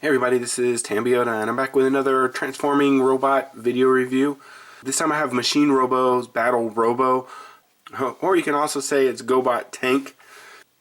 Hey everybody, this is Tambiota and I'm back with another transforming robot video review. This time I have Machine Robo's Battle Robo, or you can also say it's Gobot Tank.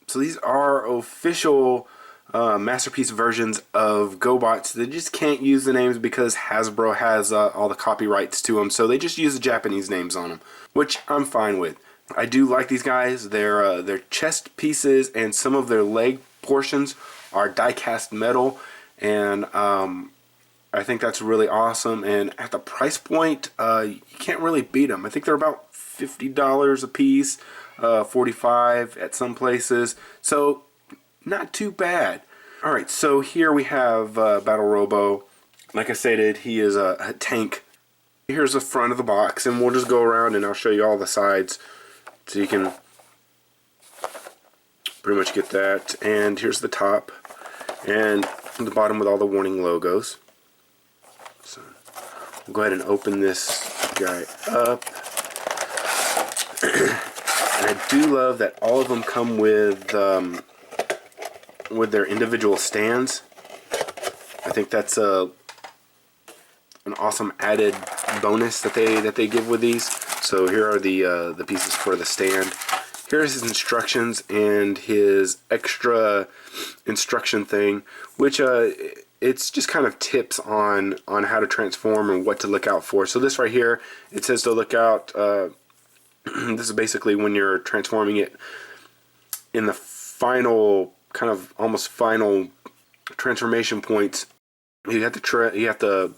So these are official masterpiece versions of Gobots. They just can't use the names because Hasbro has all the copyrights to them, so they just use the Japanese names on them, which I'm fine with. I do like these guys. Their chest pieces and some of their leg portions are die-cast metal, and I think that's really awesome. And at the price point, you can't really beat them. I think they're about $50 a piece, $45 at some places, so not too bad. Alright, so here we have Battle Robo. Like I stated, he is a tank. Here's the front of the box, and we'll just go around and I'll show you all the sides so you can pretty much get that. And here's the top and the bottom with all the warning logos. So we'll go ahead and open this guy up. And I do love that all of them come with their individual stands. I think that's an awesome added bonus that they give with these. So here are the pieces for the stand. Here's his instructions and his extra instruction thing, which it's just kind of tips on how to transform and what to look out for. So this right here, it says to look out. This is basically when you're transforming it in the final, kind of almost final transformation points. You have to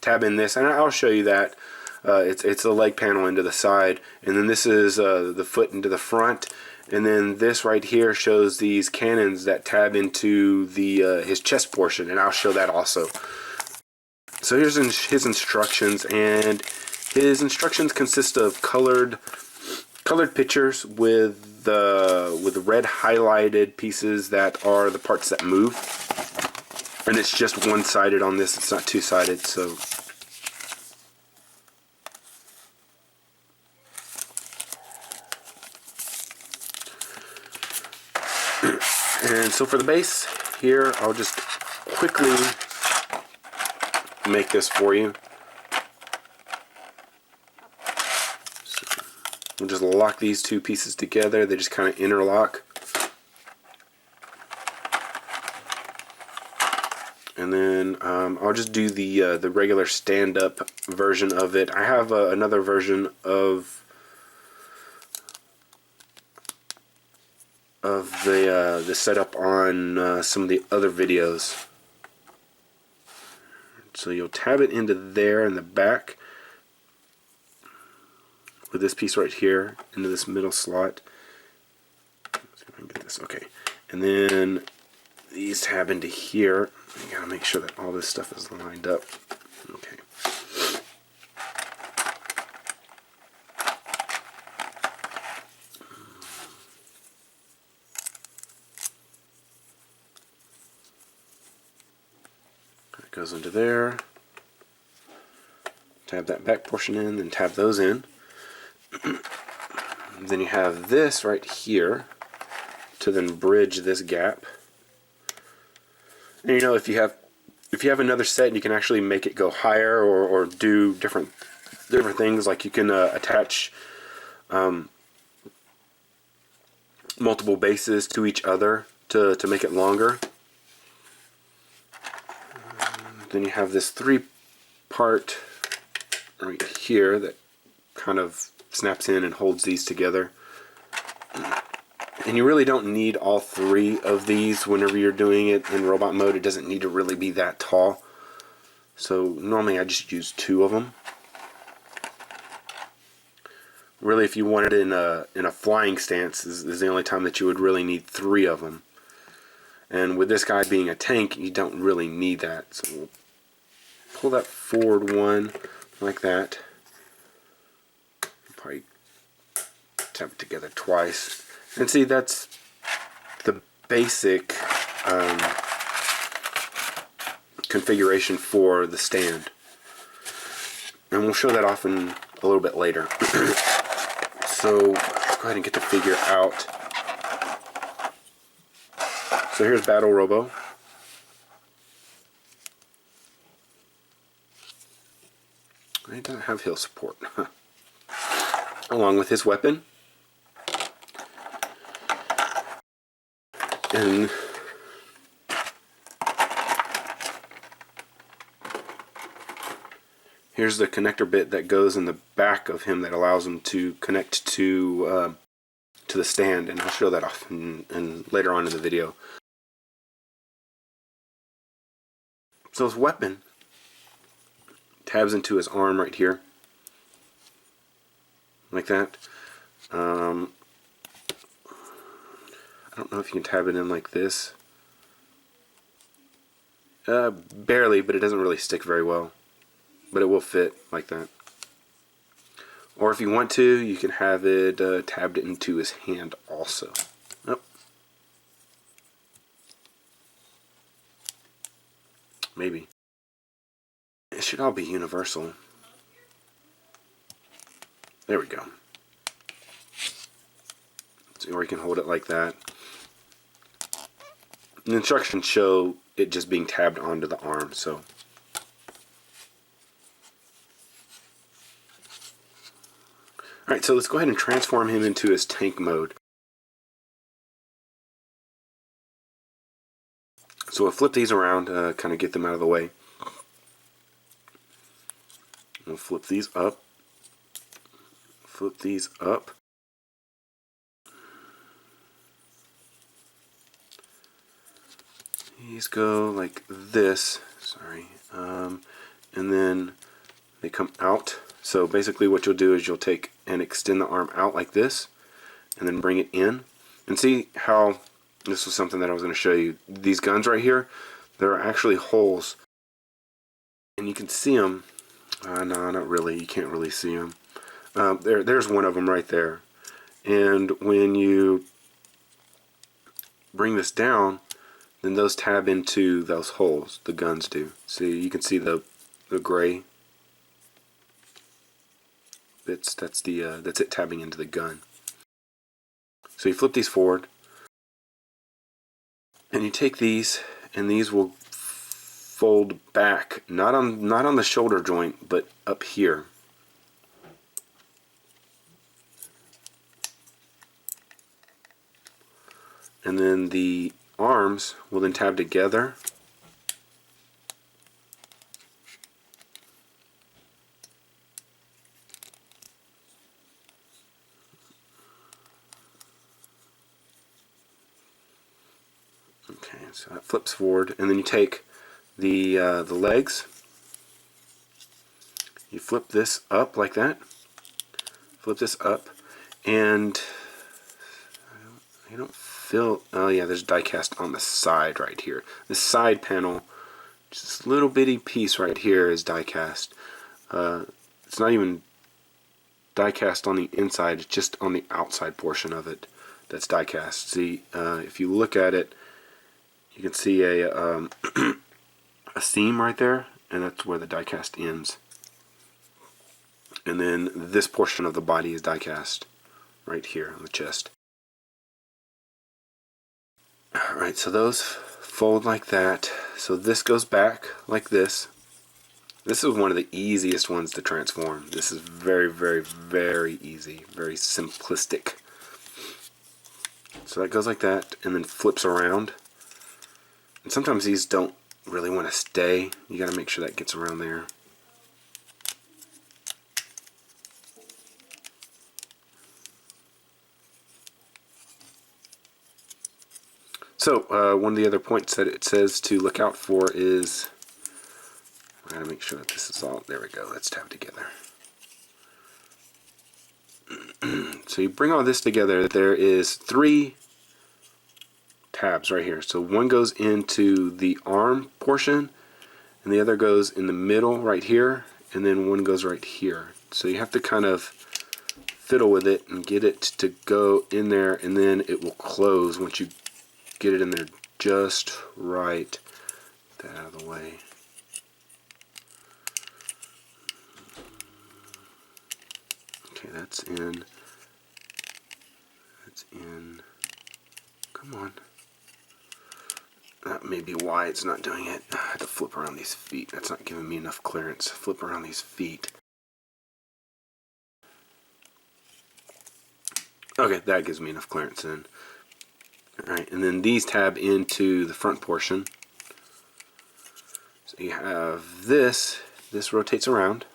tab in this, and I'll show you that. It's the leg panel into the side, and then this is the foot into the front, and then this right here shows these cannons that tab into the his chest portion, and I'll show that also. So here's his instructions, and his instructions consist of colored pictures with the red highlighted pieces that are the parts that move, and it's just one-sided on this. It's not two-sided, so. And so for the base here, I'll just quickly make this for you. So we'll just lock these two pieces together. They just kind of interlock. And then I'll just do the regular stand-up version of it. I have another version of the setup on some of the other videos. So you'll tab it into there in the back with this piece right here into this middle slot. Let's see if I can get this. Okay, and then these tab into here. You gotta make sure that all this stuff is lined up. Okay. It goes into there. Tab that back portion in, then tab those in. Then you have this right here to then bridge this gap. And you know, if you have another set, you can actually make it go higher or do different things. Like you can attach multiple bases to each other to make it longer. Then you have this three-part right here that kind of snaps in and holds these together. And you really don't need all three of these whenever you're doing it in robot mode. It doesn't need to really be that tall. So normally I just use two of them. Really, if you wanted it in a flying stance, is the only time that you would really need three of them. And with this guy being a tank, you don't really need that. So we'll pull that forward one like that. Probably tap it together twice. And see, that's the basic configuration for the stand. And we'll show that off in a little bit later. So go ahead and get the figure out. So here's Battle Robo. It doesn't have heel support. Along with his weapon. And here's the connector bit that goes in the back of him that allows him to connect to the stand, and I'll show that off in later on in the video. So his weapon tabs into his arm right here, like that. I don't know if you can tab it in like this. Barely, but it doesn't really stick very well. But it will fit like that. Or if you want to, you can have it tabbed into his hand also. Oh. Maybe. It should all be universal. There we go. So, or you can hold it like that. The instructions show it just being tabbed onto the arm, so. Alright, so let's go ahead and transform him into his tank mode. So we'll flip these around, kind of get them out of the way. We'll flip these up. Flip these up. These go like this, sorry, and then they come out. So basically what you'll do is you'll take and extend the arm out like this, and then bring it in. And see how, this was something that I was going to show you, these guns right here, there are actually holes, and you can see them. No, not really, you can't really see them. There's one of them right there. And when you bring this down, then those tab into those holes, the guns do. See, you can see the gray bits, that's it tabbing into the gun. So you flip these forward, and you take these, and these will fold back, not on the shoulder joint, but up here. And then the arms will then tab together. Okay, so that flips forward, and then you take the legs. You flip this up like that. Flip this up, and you don't feel. Oh yeah, there's die cast on the side right here. This side panel, just this little bitty piece right here is die cast. It's not even die cast on the inside, it's just on the outside portion of it that's die cast. See, if you look at it, you can see a a seam right there, and that's where the die cast ends. And then this portion of the body is die cast right here on the chest. Alright, so those fold like that. So this goes back like this. This is one of the easiest ones to transform. This is very, very, very easy. Very simplistic. So that goes like that, and then flips around. And sometimes these don't really want to stay. You got to make sure that gets around there. So one of the other points that it says to look out for is, I gotta make sure that this is all, there we go, let's tab together. So you bring all this together, there is 3 tabs right here. So one goes into the arm portion, and the other goes in the middle right here, and then one goes right here. So you have to kind of fiddle with it and get it to go in there, and then it will close once you get it in there just right. Get that out of the way. Okay, that's in. That's in. Come on. That may be why it's not doing it. I have to flip around these feet. That's not giving me enough clearance. Flip around these feet. Okay, that gives me enough clearance then. Alright, and then these tab into the front portion. So you have this rotates around.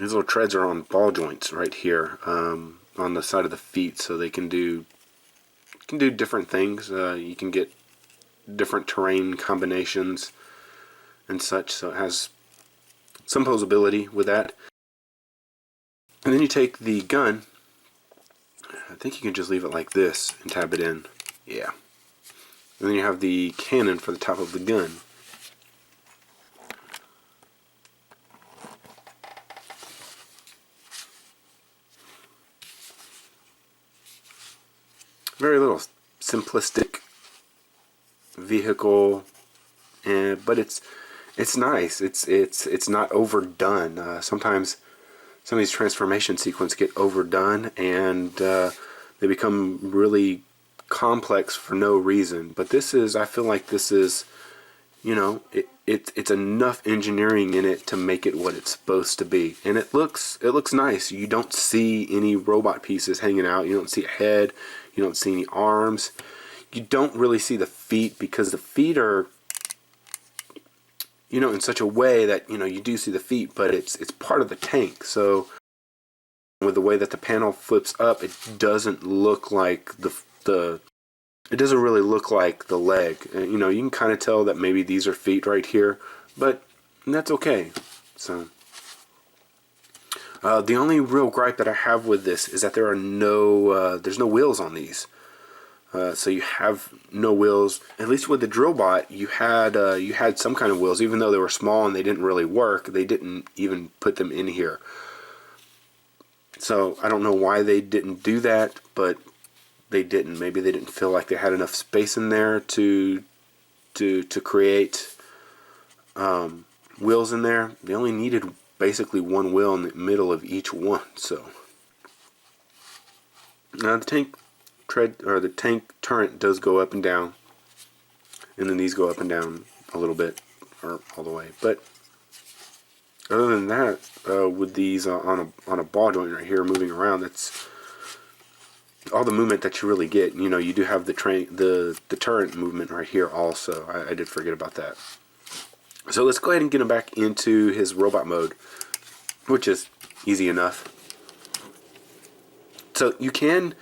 These little treads are on ball joints right here on the side of the feet, so they can do different things. You can get different terrain combinations and such, so it has some posability with that. And then you take the gun. I think you can just leave it like this and tab it in. Yeah. And then you have the cannon for the top of the gun. Very little simplistic vehicle, but it's nice. It's not overdone. Sometimes some of these transformation sequences get overdone and they become really complex for no reason. But I feel like this is, it's enough engineering in it to make it what it's supposed to be, and it looks nice. You don't see any robot pieces hanging out. You don't see a head. You don't see any arms. You don't really see the feet, because the feet are, in such a way that you do see the feet, but it's part of the tank. So with the way that the panel flips up, it doesn't look like it doesn't really look like the leg. You can kind of tell that maybe these are feet right here, but that's okay. So the only real gripe that I have with this is that there are there's no wheels on these. So you have no wheels. At least with the Drillbot, you had some kind of wheels, even though they were small and they didn't really work. They didn't even put them in here. So I don't know why they didn't do that, but they didn't. Maybe they didn't feel like they had enough space in there to create wheels in there. They only needed basically one wheel in the middle of each one. So now the tank turret does go up and down, and then these go up and down a little bit, or all the way. But other than that, with these on a ball joint right here moving around, that's all the movement that you really get. You do have the turret movement right here also. I did forget about that. So let's go ahead and get him back into his robot mode, which is easy enough. So you can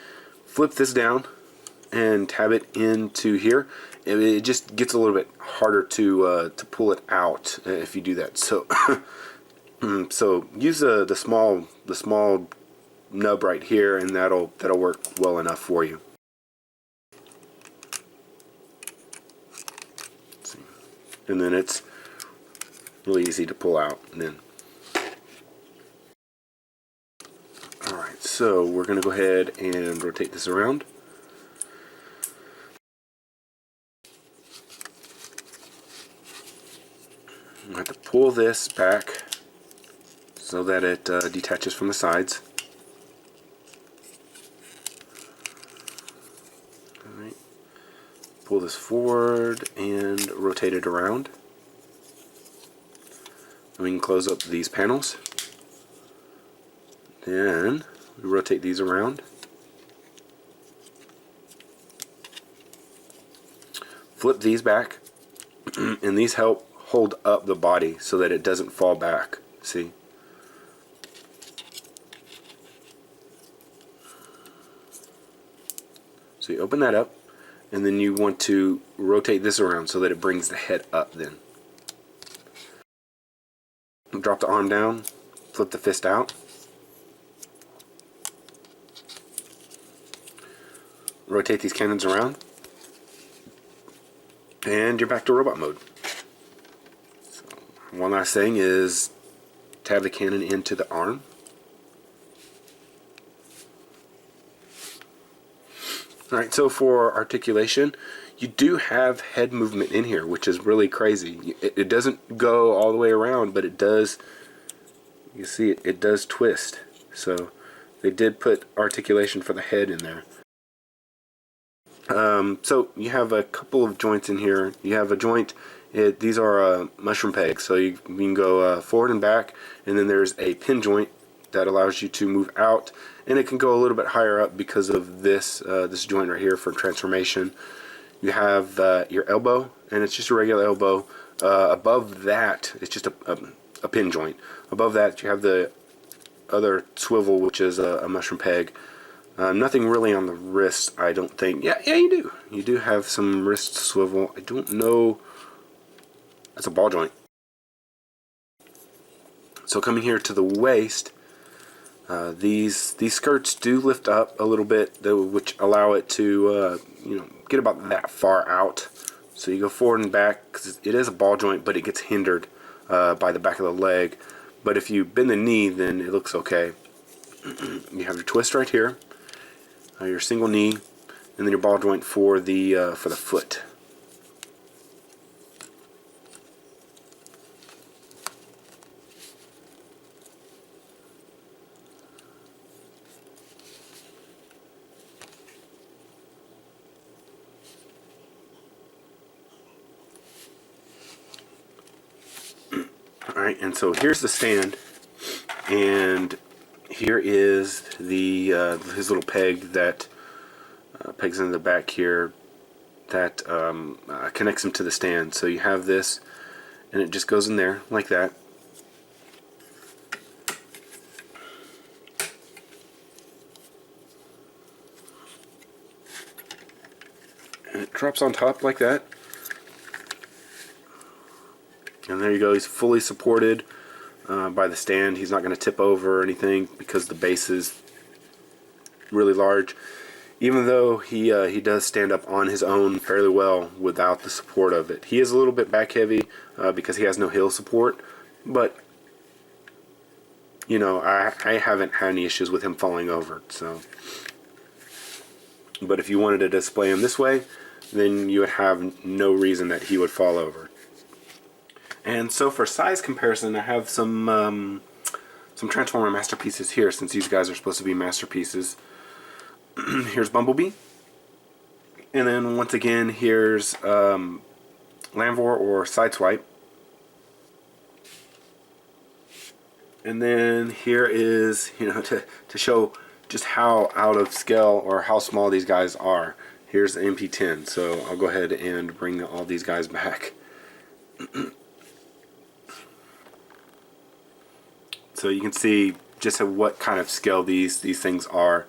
flip this down and tab it into here. It just gets a little bit harder to pull it out if you do that. So so use the small nub right here, and that'll work well enough for you. Let's see. And then it's really easy to pull out. And then, all right, so we're going to go ahead and rotate this around. I have to pull this back so that it detaches from the sides. All right. Pull this forward and rotate it around. And we can close up these panels. Then we rotate these around. Flip these back, and these help hold up the body so that it doesn't fall back. See? So you open that up, and then you want to rotate this around so that it brings the head up then. Drop the arm down, flip the fist out. Rotate these cannons around, and you're back to robot mode. So one last thing is tab the cannon into the arm. Alright, so for articulation, you do have head movement in here, which is really crazy. It doesn't go all the way around, but it does, you see it does twist. So they did put articulation for the head in there. So you have a couple of joints in here. You have a joint These are mushroom pegs, so you can go forward and back, and then there's a pin joint that allows you to move out, and it can go a little bit higher up because of this this joint right here for transformation. You have your elbow, and it's just a regular elbow. Above that, it's just a pin joint. Above that, you have the other swivel, which is a mushroom peg. Nothing really on the wrist, I don't think. Yeah, you do. You do have some wrist swivel. I don't know. That's a ball joint. So coming here to the waist, these skirts do lift up a little bit, which allow it to get about that far out. So you go forward and back because it is a ball joint, but it gets hindered by the back of the leg. But if you bend the knee, then it looks okay. You have your twist right here, your single knee, and then your ball joint for the foot. Alright, and so here's the stand, and here is the his little peg that pegs into the back here that connects him to the stand. So you have this, and it just goes in there like that. And it drops on top like that. And there you go, he's fully supported by the stand. He's not going to tip over or anything because the base is really large. Even though he does stand up on his own fairly well without the support of it. He is a little bit back heavy because he has no heel support, but I haven't had any issues with him falling over. So, but if you wanted to display him this way, then you would have no reason that he would fall over. And so for size comparison, I have some Transformer masterpieces here, since these guys are supposed to be masterpieces. Here's Bumblebee, and then once again here's Lamvor or Sideswipe, and then here is to show just how out of scale or how small these guys are. Here's the MP10, so I'll go ahead and bring all these guys back. So you can see just what kind of scale these things are.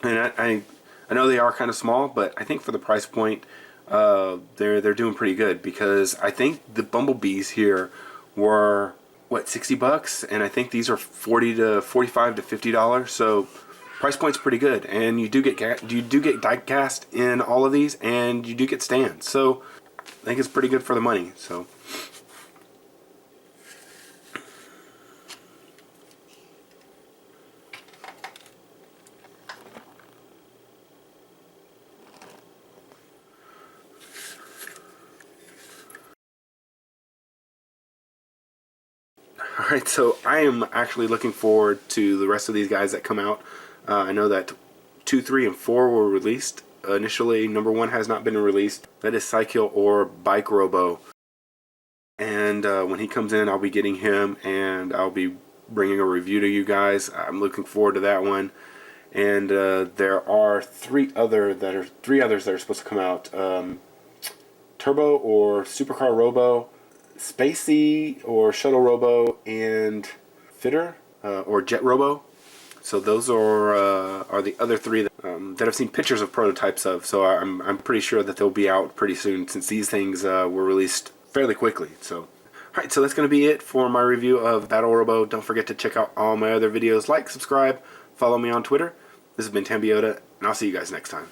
And I know they are kind of small, but I think for the price point, they're doing pretty good, because I think the Bumblebees here were what, $60, and I think these are $40 to $45 to $50. So price point's pretty good, and you do get die cast in all of these, and you do get stands. So I think it's pretty good for the money. So. Alright, so I am actually looking forward to the rest of these guys that come out. I know that 2, 3, and 4 were released. Initially, number 1 has not been released. That is Cycle or Bike Robo. And when he comes in, I'll be getting him, and I'll be bringing a review to you guys. I'm looking forward to that one. And there are 3 others that are supposed to come out. Turbo or Supercar Robo, Spacey or Shuttle Robo, and Fitter or Jet Robo. So those are the other 3 that I've seen pictures of prototypes of. So I'm pretty sure that they'll be out pretty soon, since these things were released fairly quickly. So, alright, so that's going to be it for my review of Battle Robo. Don't forget to check out all my other videos. Like, subscribe, follow me on Twitter. This has been Tambiota, and I'll see you guys next time.